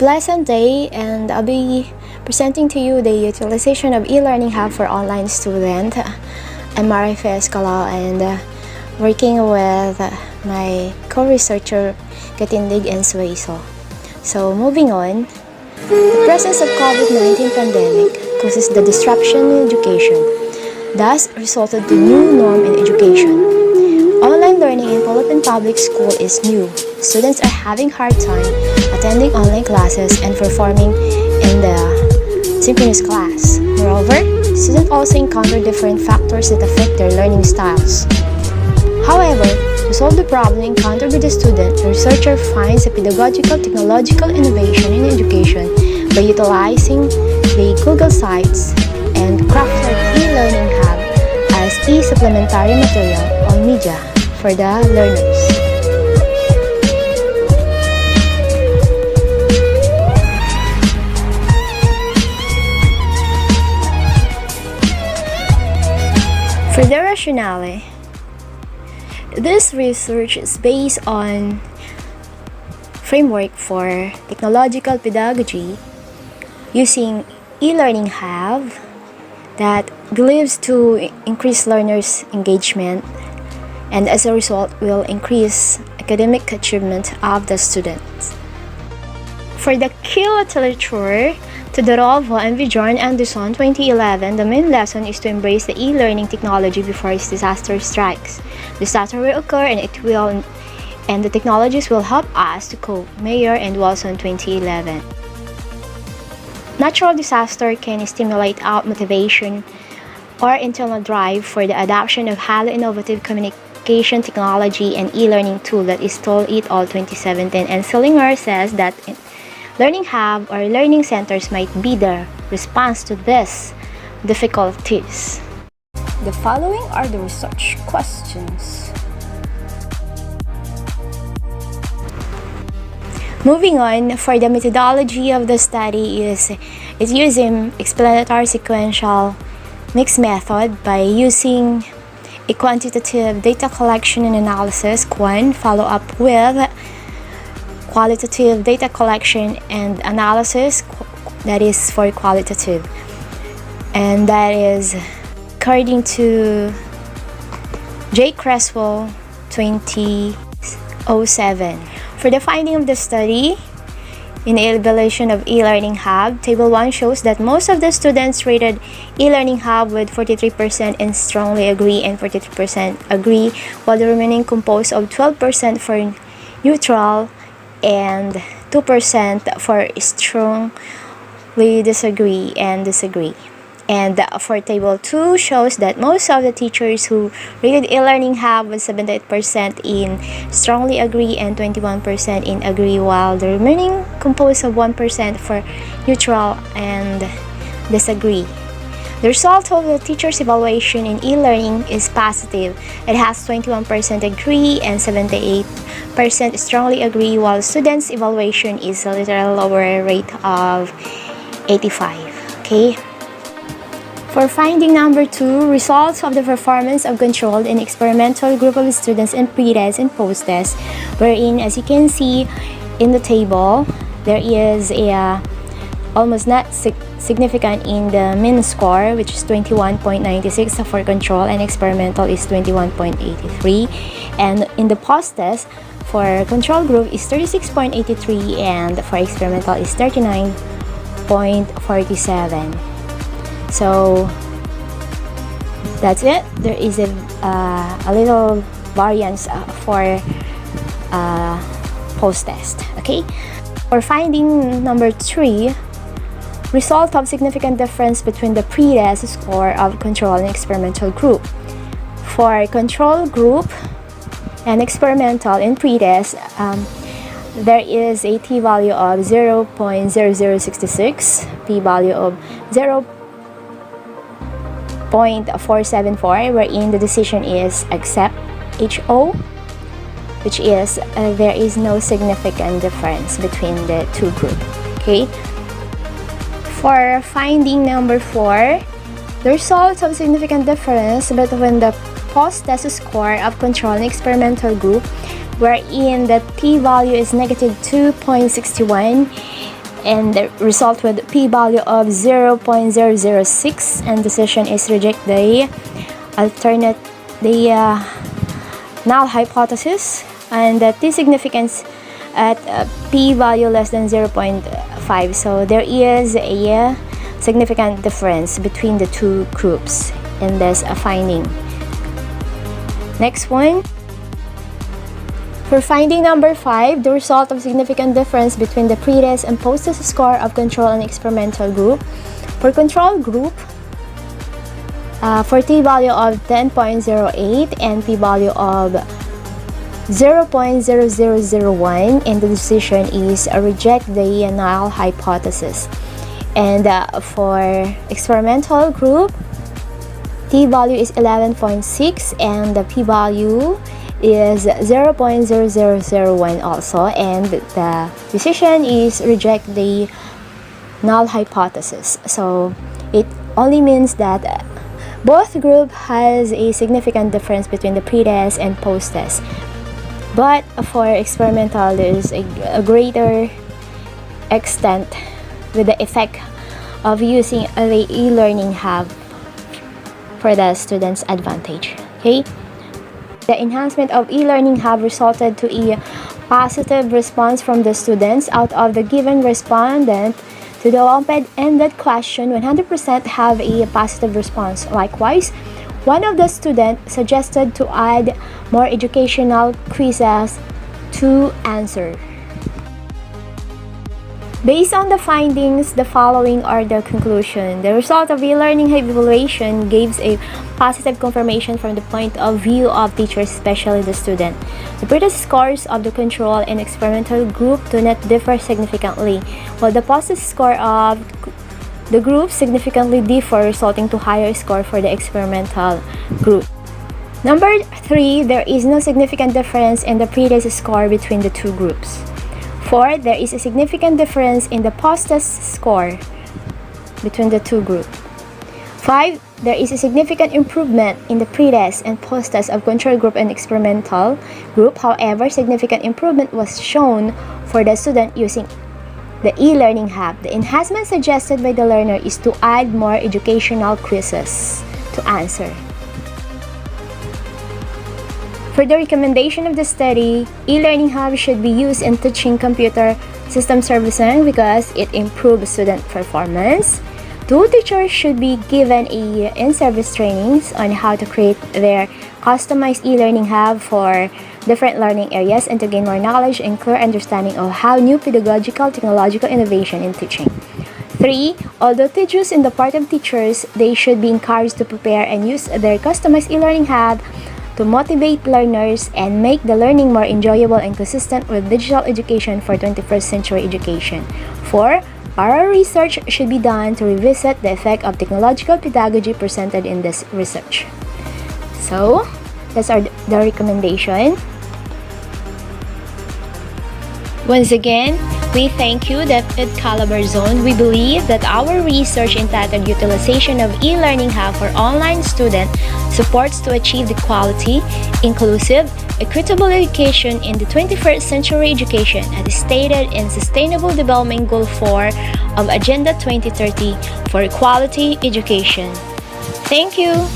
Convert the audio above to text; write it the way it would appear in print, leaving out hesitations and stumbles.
Pleasant day, and I'll be presenting to you the utilization of e-learning hub for online student. I'm Mariefe Escalaw and working with my co-researcher Katindig and Suiso. So moving on, the presence of COVID-19 pandemic causes the disruption in education, thus resulted to new norm in education. Online learning in Philippine public school is new. Students are having hard time attending online classes and performing in the synchronous class. Moreover, students also encounter different factors that affect their learning styles. However, to solve the problem encountered with the student, the researcher finds a pedagogical technological innovation in education by utilizing the Google Sites and crafted e-learning hub as e-supplementary material or media for the learners. For the rationale, this research is based on framework for technological pedagogy using e-learning hub that believes to increase learners' engagement and as a result will increase academic achievement of the students. For the key literature, Todorova and Bjorn Anderson 2011, the main lesson is to embrace the e-learning technology before its disaster strikes. Disaster will occur and the technologies will help us to cope. Mayer and Wilson 2011. Natural disaster can stimulate out motivation or internal drive for the adoption of highly innovative communication technology and e-learning tool that is told it all 2017, and Selinger says that learning hub or learning centers might be the response to these difficulties. The following are the research questions. Moving on, for the methodology of the study is using explanatory sequential mixed method by using a quantitative data collection and analysis, QAN, follow up with qualitative data collection and analysis, that is for qualitative, and that is according to J. Creswell 2007. For the finding of the study in the evaluation of e-learning hub, table 1 shows that most of the students rated e-learning hub with 43% and strongly agree and 43% agree, while the remaining composed of 12% for neutral and 2% for strongly disagree and disagree. And for table 2 shows that most of the teachers who rated e-learning hub with 78% in strongly agree and 21% in agree, while the remaining composed of 1% for neutral and disagree. The result of the teacher's evaluation in e-learning is positive. It has 21% agree and 78% strongly agree, while students' evaluation is a little lower rate of 85. Okay. For finding number 2, results of the performance of controlled and experimental group of students in pre-test and post-test, wherein, as you can see in the table, there is a almost not significant in the mean score, which is 21.96 for control, and experimental is 21.83, and in the post-test for control group is 36.83 and for experimental is 39.47. So that's it. There is a little variance for post-test. Okay. For finding number 3, result of significant difference between the pre-test score of control and experimental group. For control group and experimental in pre-test, there is a t-value of 0.0066, p-value of 0.474, wherein the decision is accept HO, which is there is no significant difference between the two groups. Okay. For finding number 4, the results of significant difference between the post-test score of control and experimental group, wherein the t-value is negative 2.61 and the result with p-value of 0.006, and decision is reject the null hypothesis, and the t-significance at p-value less than 0.5. So there is a significant difference between the two groups in this finding. Next one. For finding number 5, the result of significant difference between the pre-test and post-test score of control and experimental group. For control group, for t-value of 10.08 and p-value of 0.0001, and the decision is reject the null hypothesis. And for experimental group, t-value is 11.6 and the p-value is 0.0001 also, and the decision is reject the null hypothesis. So it only means that both group has a significant difference between the pre-test and post-test, but for experimental there is a greater extent with the effect of using the e-learning hub for the students' advantage. Okay. The enhancement of e-learning hub resulted to a positive response from the students. Out of the given respondent to the open-ended question, 100% have a positive response. Likewise, one of the students suggested to add more educational quizzes to answer. Based on the findings, the following are the conclusion. The result of e-learning hub evaluation gives a positive confirmation from the point of view of teachers, especially the student. The pre-test scores of the control and experimental group do not differ significantly, while the post-test score of the group significantly differ, resulting to higher score for the experimental group. Number 3, there is no significant difference in the pre-test score between the two groups. 4, there is a significant difference in the post-test score between the two groups. 5, there is a significant improvement in the pre-test and post-test of control group and experimental group. However, significant improvement was shown for the student using the e-learning hub. The enhancement suggested by the learner is to add more educational quizzes to answer. For the recommendation of the study, e-learning hub should be used in teaching computer system servicing because it improves student performance. 2, teachers should be given in-service trainings on how to create their customized e-learning hub for different learning areas and to gain more knowledge and clear understanding of how new pedagogical technological innovation in teaching. 3, although teachers in the part of teachers, they should be encouraged to prepare and use their customized e-learning hub to motivate learners and make the learning more enjoyable and consistent with digital education for 21st century education. 4, thorough research should be done to revisit the effect of technological pedagogy presented in this research. So, that's the recommendation. Once again, we thank you that at Calamba Zone, we believe that our research entitled Utilization of E-Learning Hub for Online Student supports to achieve the quality, inclusive, equitable education in the 21st century education as stated in Sustainable Development Goal 4 of Agenda 2030 for Quality Education. Thank you!